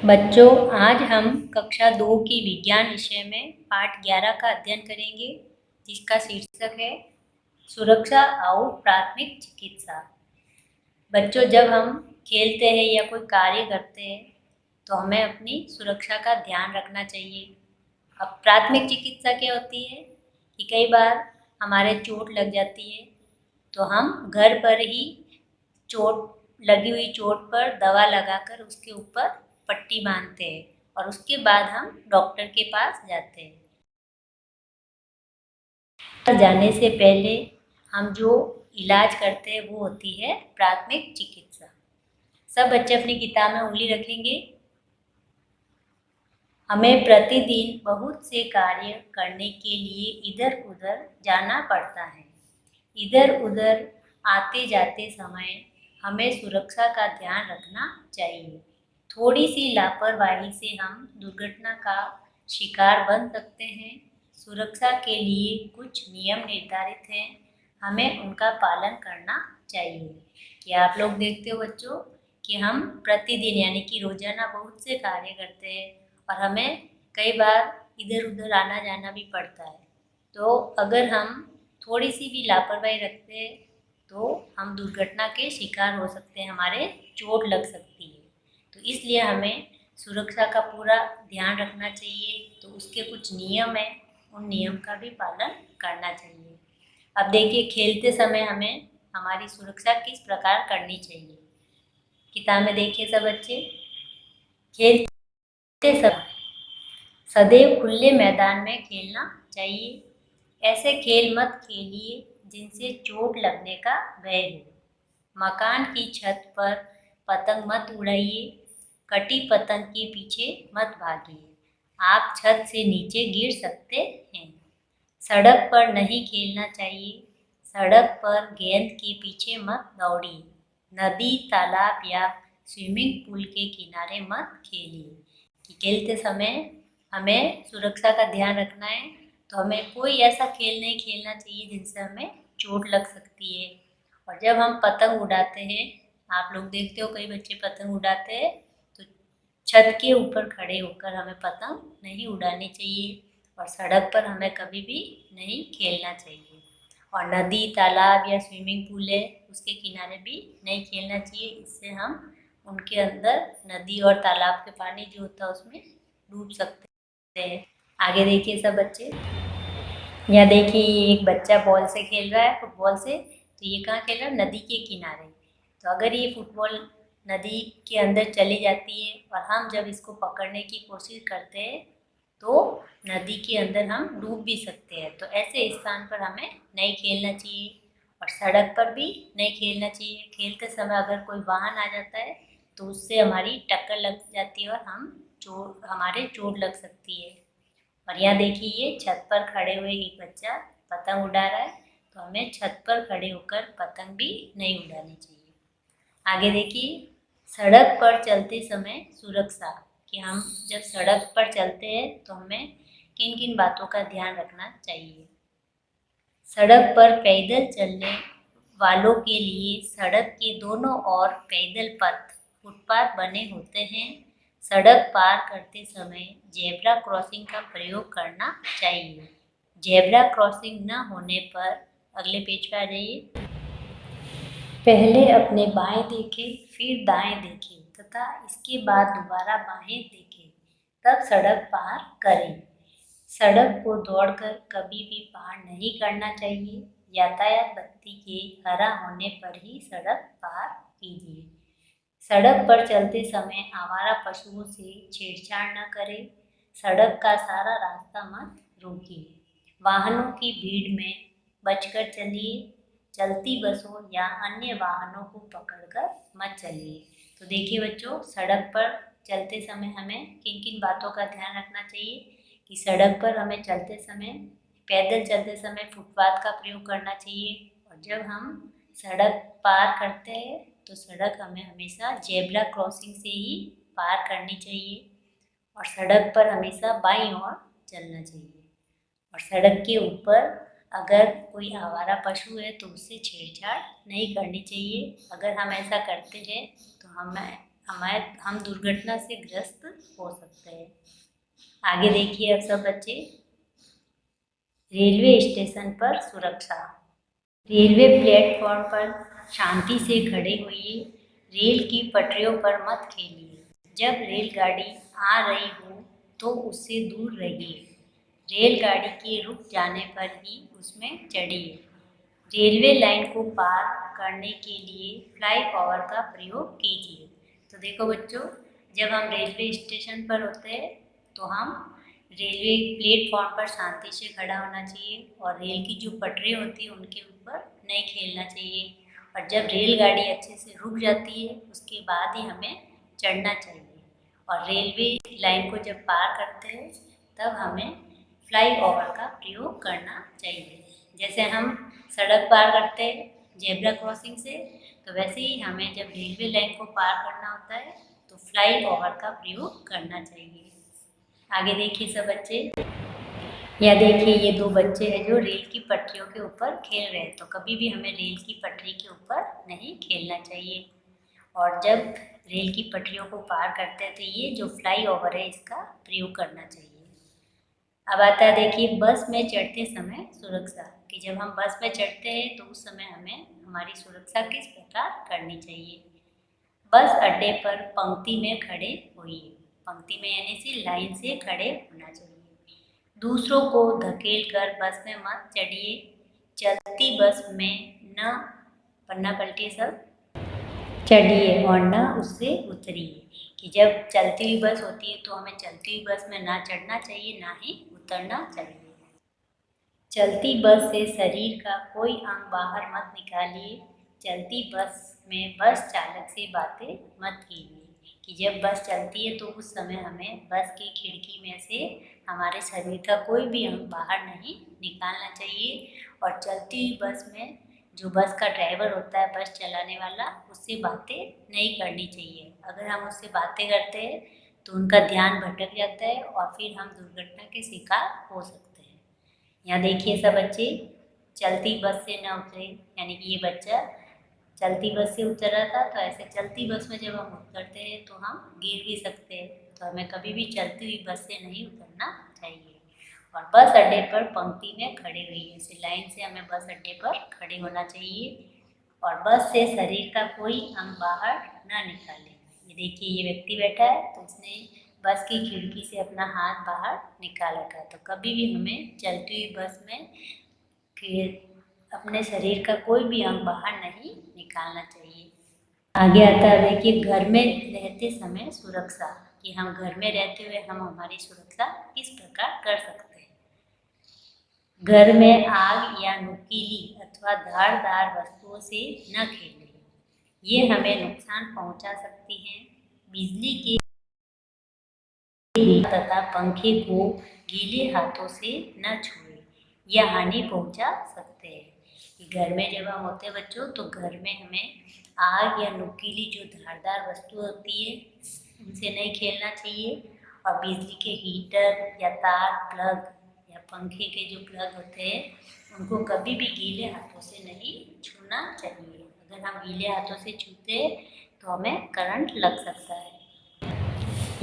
बच्चों, आज हम कक्षा 2 की विज्ञान विषय में पाठ 11 का अध्ययन करेंगे, जिसका शीर्षक है सुरक्षा और प्राथमिक चिकित्सा। बच्चों, जब हम खेलते हैं या कोई कार्य करते हैं तो हमें अपनी सुरक्षा का ध्यान रखना चाहिए। अब प्राथमिक चिकित्सा क्या होती है कि कई बार हमारे चोट लग जाती है तो हम घर पर ही लगी हुई चोट पर दवा लगाकर उसके ऊपर पट्टी बांधते हैं और उसके बाद हम डॉक्टर के पास जाते हैं। जाने से पहले हम जो इलाज करते हैं वो होती है प्राथमिक चिकित्सा। सब बच्चे अपनी किताब में उंगली रखेंगे। हमें प्रतिदिन बहुत से कार्य करने के लिए इधर उधर जाना पड़ता है। इधर उधर आते जाते समय हमें सुरक्षा का ध्यान रखना चाहिए। थोड़ी सी लापरवाही से हम दुर्घटना का शिकार बन सकते हैं। सुरक्षा के लिए कुछ नियम निर्धारित हैं, हमें उनका पालन करना चाहिए। क्या आप लोग देखते हो बच्चों कि हम प्रतिदिन यानी कि रोजाना बहुत से कार्य करते हैं और हमें कई बार इधर उधर आना जाना भी पड़ता है। तो अगर हम थोड़ी सी भी लापरवाही रखते हैं तो हम दुर्घटना के शिकार हो सकते हैं, हमारे चोट लग सकती है। तो इसलिए हमें सुरक्षा का पूरा ध्यान रखना चाहिए। तो उसके कुछ नियम हैं, उन नियम का भी पालन करना चाहिए। अब देखिए, खेलते समय हमें हमारी सुरक्षा किस प्रकार करनी चाहिए। किताब में देखिए सब बच्चे, खेलते समय सदैव खुले मैदान में खेलना चाहिए। ऐसे खेल मत खेलिए जिनसे चोट लगने का भय हो। मकान की छत पर पतंग मत उड़ाइए। कटी पतंग के पीछे मत भागिए, आप छत से नीचे गिर सकते हैं। सड़क पर नहीं खेलना चाहिए। सड़क पर गेंद के पीछे मत दौड़िए। नदी, तालाब या स्विमिंग पूल के किनारे मत खेलिए। खेलते समय हमें सुरक्षा का ध्यान रखना है, तो हमें कोई ऐसा खेल नहीं खेलना चाहिए जिनसे हमें चोट लग सकती है। और जब हम पतंग उड़ाते हैं, आप लोग देखते हो कई बच्चे पतंग उड़ाते हैं, तो छत के ऊपर खड़े होकर हमें पतंग नहीं उड़ानी चाहिए और सड़क पर हमें कभी भी नहीं खेलना चाहिए। और नदी, तालाब या स्विमिंग पूल है उसके किनारे भी नहीं खेलना चाहिए। इससे हम उनके अंदर नदी और तालाब के पानी जो होता है उसमें डूब सकते हैं। आगे देखिए सब बच्चे, यहाँ देखिए ये एक बच्चा बॉल से खेल रहा है, फुटबॉल से। तो ये कहाँ खेल रहा है? नदी के किनारे। तो अगर ये फुटबॉल नदी के अंदर चली जाती है और हम जब इसको पकड़ने की कोशिश करते हैं तो नदी के अंदर हम डूब भी सकते हैं। तो ऐसे स्थान पर हमें नहीं खेलना चाहिए और सड़क पर भी नहीं खेलना चाहिए। खेलते समय अगर कोई वाहन आ जाता है तो उससे हमारी टक्कर लग जाती है और हमारे चोट लग सकती है। और यहाँ देखिए ये छत पर खड़े हुए एक बच्चा पतंग उड़ा रहा है, तो हमें छत पर खड़े होकर पतंग भी नहीं उड़ानी चाहिए। आगे देखिए, सड़क पर चलते समय सुरक्षा, कि हम जब सड़क पर चलते हैं तो हमें किन किन बातों का ध्यान रखना चाहिए। सड़क पर पैदल चलने वालों के लिए सड़क के दोनों ओर पैदल पथ फुटपाथ बने होते हैं। सड़क पार करते समय जेब्रा क्रॉसिंग का प्रयोग करना चाहिए। जेब्रा क्रॉसिंग न होने पर, अगले पेज पर आ जाइए, पहले अपने बाएं देखें, फिर दाएं देखें तथा इसके बाद दोबारा बाएं देखें, तब सड़क पार करें। सड़क को दौड़कर कभी भी पार नहीं करना चाहिए। यातायात बत्ती के हरा होने पर ही सड़क पार कीजिए। सड़क पर चलते समय आवारा पशुओं से छेड़छाड़ न करें। सड़क का सारा रास्ता मत रोकिए। वाहनों की भीड़ में बचकर चलिए। चलती बसों या अन्य वाहनों को पकड़कर मत चलिए। तो देखिए बच्चों, सड़क पर चलते समय हमें किन किन बातों का ध्यान रखना चाहिए कि सड़क पर हमें चलते समय, पैदल चलते समय फुटपाथ का प्रयोग करना चाहिए। और जब हम सड़क पार करते हैं तो सड़क हमें हमेशा जेब्रा क्रॉसिंग से ही पार करनी चाहिए और सड़क पर हमेशा बाईं ओर चलना चाहिए। और सड़क के ऊपर अगर कोई आवारा पशु है तो उससे छेड़छाड़ नहीं करनी चाहिए। अगर हम ऐसा करते हैं तो हम दुर्घटना से ग्रस्त हो सकते हैं। आगे देखिए अब सब बच्चे, रेलवे स्टेशन पर सुरक्षा। रेलवे प्लेटफॉर्म पर शांति से खड़े होइए, रेल की पटरियों पर मत खेलिए। जब रेलगाड़ी आ रही हो तो उससे दूर रहिए। रेलगाड़ी के रुक जाने पर ही उसमें चढ़िए। रेलवे लाइन को पार करने के लिए फ्लाईओवर का प्रयोग कीजिए। तो देखो बच्चों, जब हम रेलवे स्टेशन पर होते हैं तो हम रेलवे प्लेटफॉर्म पर शांति से खड़ा होना चाहिए और रेल की जो पटरी होती है उनके ऊपर नहीं खेलना चाहिए। और जब रेलगाड़ी अच्छे से रुक जाती है उसके बाद ही हमें चढ़ना चाहिए। और रेलवे लाइन को जब पार करते हैं तब हमें फ्लाईओवर का प्रयोग करना चाहिए। जैसे हम सड़क पार करते हैं जेब्रा क्रॉसिंग से, तो वैसे ही हमें जब रेलवे लाइन को पार करना होता है तो फ्लाईओवर का प्रयोग करना चाहिए। आगे देखिए सब बच्चे, या देखिए ये दो बच्चे हैं जो रेल की पटरियों के ऊपर खेल रहे हैं। तो कभी भी हमें रेल की पटरी के ऊपर नहीं खेलना चाहिए। और जब रेल की पटरियों को पार करते हैं तो ये जो फ्लाईओवर है इसका प्रयोग करना चाहिए। अब आता है देखिए बस में चढ़ते समय सुरक्षा, कि जब हम बस में चढ़ते हैं तो उस समय हमें हमारी सुरक्षा किस प्रकार करनी चाहिए। बस अड्डे पर पंक्ति में खड़े होइए। पंक्ति में यानी से लाइन से खड़े होना चाहिए। दूसरों को धकेल कर बस में मत चढ़िए। चलती बस में न पन्ना पलटी सब चढ़िए और न उससे उतरिए। कि जब चलती हुई बस होती है तो हमें चलती हुई बस में ना चढ़ना चाहिए ना ही उतरना चाहिए। चलती बस से शरीर का कोई अंग बाहर मत निकालिए। चलती बस में बस चालक से बातें मत कीजिए। कि जब बस चलती है तो उस समय हमें बस की खिड़की में से हमारे शरीर का कोई भी अंग बाहर नहीं निकालना चाहिए। और चलती हुई बस में जो बस का ड्राइवर होता है, बस चलाने वाला, उससे बातें नहीं करनी चाहिए। अगर हम उससे बातें करते हैं तो उनका ध्यान भटक जाता है और फिर हम दुर्घटना के शिकार हो सकते हैं। यहाँ देखिए सब बच्चे, चलती बस से न उतरे, यानी कि ये बच्चा चलती बस से उतर रहा था। तो ऐसे चलती बस में जब हम उतरते हैं तो हम गिर भी सकते हैं। तो हमें कभी भी चलती हुई बस से नहीं उतरना चाहिए। और बस अड्डे पर पंक्ति में खड़े रहिए। ऐसे लाइन से हमें बस अड्डे पर खड़े होना चाहिए और बस से शरीर का कोई अंग बाहर ना निकालें। ये देखिए ये व्यक्ति बैठा है तो उसने बस की खिड़की से अपना हाथ बाहर निकाल रखा है। तो कभी भी हमें चलती हुई बस में अपने शरीर का कोई भी अंग बाहर नहीं निकालना चाहिए। आगे आता है देखिए घर में रहते समय सुरक्षा, कि हम घर में रहते हुए हम हमारी सुरक्षा किस प्रकार कर सकते हैं। घर में आग या नुकीली अथवा धारदार वस्तुओं से न खेलें, ये हमें नुकसान पहुंचा सकती हैं। बिजली के तथा पंखे को गीले हाथों से न छुएं, यह हानि पहुंचा सकते हैं। कि घर में जब हम होते हैं बच्चों तो घर में हमें आग या नुकीली जो धारदार वस्तु होती है उनसे नहीं खेलना चाहिए। और बिजली के हीटर या तार प्लग या पंखे के जो प्लग होते हैं उनको कभी भी गीले हाथों से नहीं छूना चाहिए। अगर हम गीले हाथों से छूते हैं तो हमें करंट लग सकता है।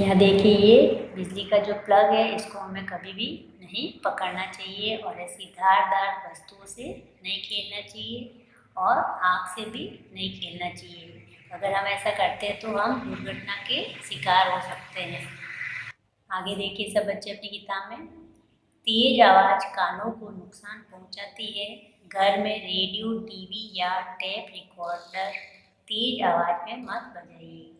यहाँ देखिए ये बिजली का जो प्लग है इसको हमें कभी भी नहीं पकड़ना चाहिए और ऐसी धारदार वस्तुओं से नहीं खेलना चाहिए और आग से भी नहीं खेलना चाहिए। अगर हम ऐसा करते हैं तो हम दुर्घटना के शिकार हो सकते हैं। आगे देखिए सब बच्चे अपनी किताब में, तेज आवाज़ कानों को नुकसान पहुंचाती है। घर में रेडियो, टीवी या टेप रिकॉर्डर तेज आवाज़ में मत बजाइए।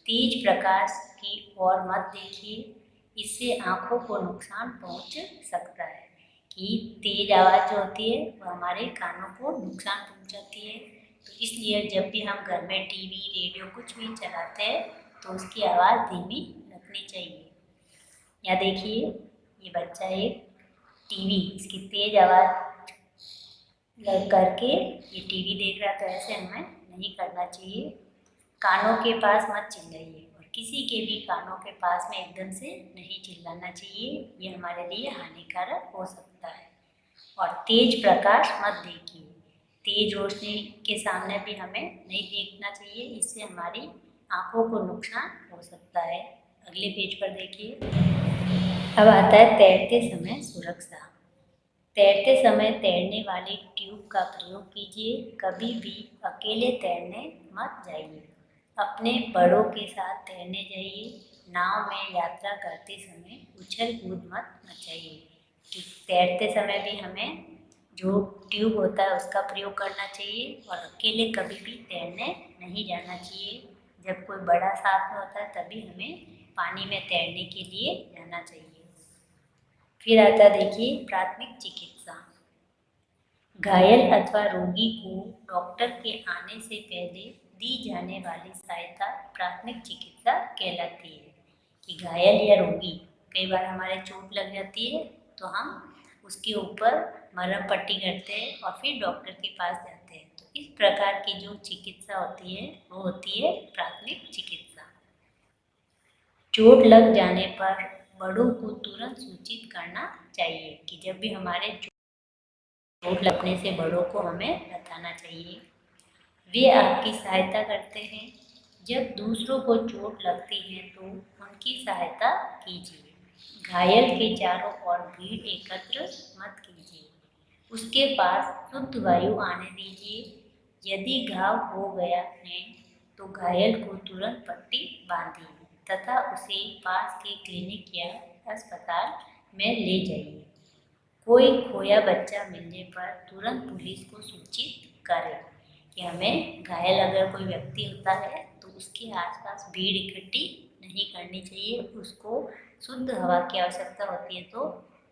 तेज प्रकाश की ओर मत देखिए, इससे आँखों को नुकसान पहुंच सकता है। कि तेज आवाज़ जो होती है वो हमारे कानों को नुकसान पहुंचाती है। तो इसलिए जब भी हम घर में टीवी, रेडियो कुछ भी चलाते हैं तो उसकी आवाज़ धीमी रखनी चाहिए। या देखिए ये बच्चा एक टीवी, इसकी तेज आवाज़ करके ये टीवी देख रहा, तो ऐसे हमें नहीं करना चाहिए। कानों के पास मत चिल्लाइए और किसी के भी कानों के पास में एकदम से नहीं चिल्लाना चाहिए, ये हमारे लिए हानिकारक हो सकता है। और तेज प्रकाश मत देखिए, तेज रोशनी के सामने भी हमें नहीं देखना चाहिए, इससे हमारी आँखों को नुकसान हो सकता है। अगले पेज पर देखिए। अब आता है तैरते समय सुरक्षा। तैरते समय तैरने वाली ट्यूब का प्रयोग कीजिए। कभी भी अकेले तैरने मत जाइए। अपने बड़ों के साथ तैरने जाइए। नाव में यात्रा करते समय उछल कूद मत मचाइए। कि तैरते समय भी हमें जो ट्यूब होता है उसका प्रयोग करना चाहिए और अकेले कभी भी तैरने नहीं जाना चाहिए। जब कोई बड़ा साथ में होता है तभी हमें पानी में तैरने के लिए जाना चाहिए। फिर आता देखिए प्राथमिक चिकित्सा। घायल अथवा रोगी को डॉक्टर के आने से पहले दी जाने वाली सहायता प्राथमिक चिकित्सा कहलाती है। कि घायल या रोगी, कई बार हमारे चोट लग जाती है तो हम उसके ऊपर मरहम पट्टी करते हैं और फिर डॉक्टर के पास जाते हैं। तो इस प्रकार की जो चिकित्सा होती है वो होती है प्राथमिक चिकित्सा। चोट लग जाने पर बड़ों को तुरंत सूचित करना चाहिए। कि जब भी हमारे चोट लगने से बड़ों को हमें बताना चाहिए। वे आपकी सहायता करते हैं। जब दूसरों को चोट लगती है तो उनकी सहायता कीजिए। घायल के चारों ओर भीड़ एकत्र मत कीजिए। उसके पास शुद्ध वायु आने दीजिए। यदि घाव हो गया है तो घायल को तुरंत पट्टी बांधिए तथा उसे पास के क्लिनिक या अस्पताल में ले जाइए। कोई खोया बच्चा मिलने पर तुरंत पुलिस को सूचित करें। कि हमें घायल अगर कोई व्यक्ति होता है तो उसके आसपास भीड़ इकट्ठी नहीं करनी चाहिए। उसको शुद्ध हवा की आवश्यकता होती है तो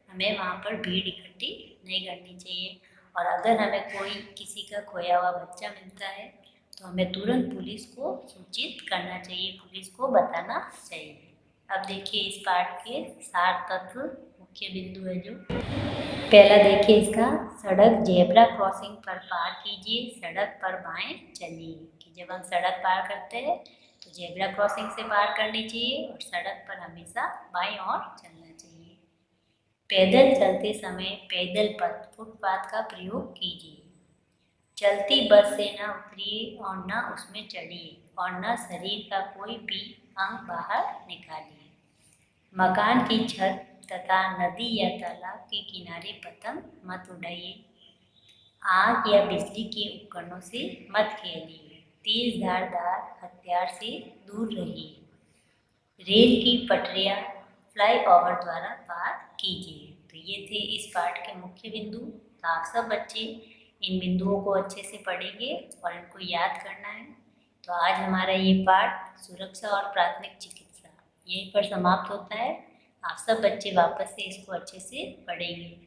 हमें वहाँ पर भीड़ इकट्ठी नहीं करनी चाहिए। और अगर हमें कोई किसी का खोया हुआ बच्चा मिलता है तो हमें तुरंत पुलिस को सूचित करना चाहिए, पुलिस को बताना चाहिए। अब देखिए इस पाठ के 7 तत्व मुख्य बिंदु है जो। पहला देखिए इसका, सड़क जेब्रा क्रॉसिंग पर पार कीजिए, सड़क पर बाएं चलिए। कि जब हम सड़क पार करते हैं तो जेब्रा क्रॉसिंग से पार करनी चाहिए और सड़क पर हमेशा बाएं ओर चलना चाहिए। पैदल चलते समय पैदल पथ फुटपाथ का प्रयोग कीजिए। चलती बस से न उतरिए और न उसमें चढ़िए और न शरीर का कोई भी अंग बाहर निकालिए। मकान की छत तथा नदी या तालाब के किनारे पतंग मत उड़ाइए। आग या बिजली के उपकरणों से मत खेलिए। तेज धारदार हथियार से दूर रहिए। रेल की पटरियां फ्लाईओवर द्वारा पार कीजिए। तो ये थे इस पाठ के मुख्य बिंदु। तो आप सब बच्चे इन बिंदुओं को अच्छे से पढ़ेंगे और इनको याद करना है। तो आज हमारा ये पाठ सुरक्षा और प्राथमिक चिकित्सा यहीं पर समाप्त होता है। आप सब बच्चे वापस से इसको अच्छे से पढ़ेंगे।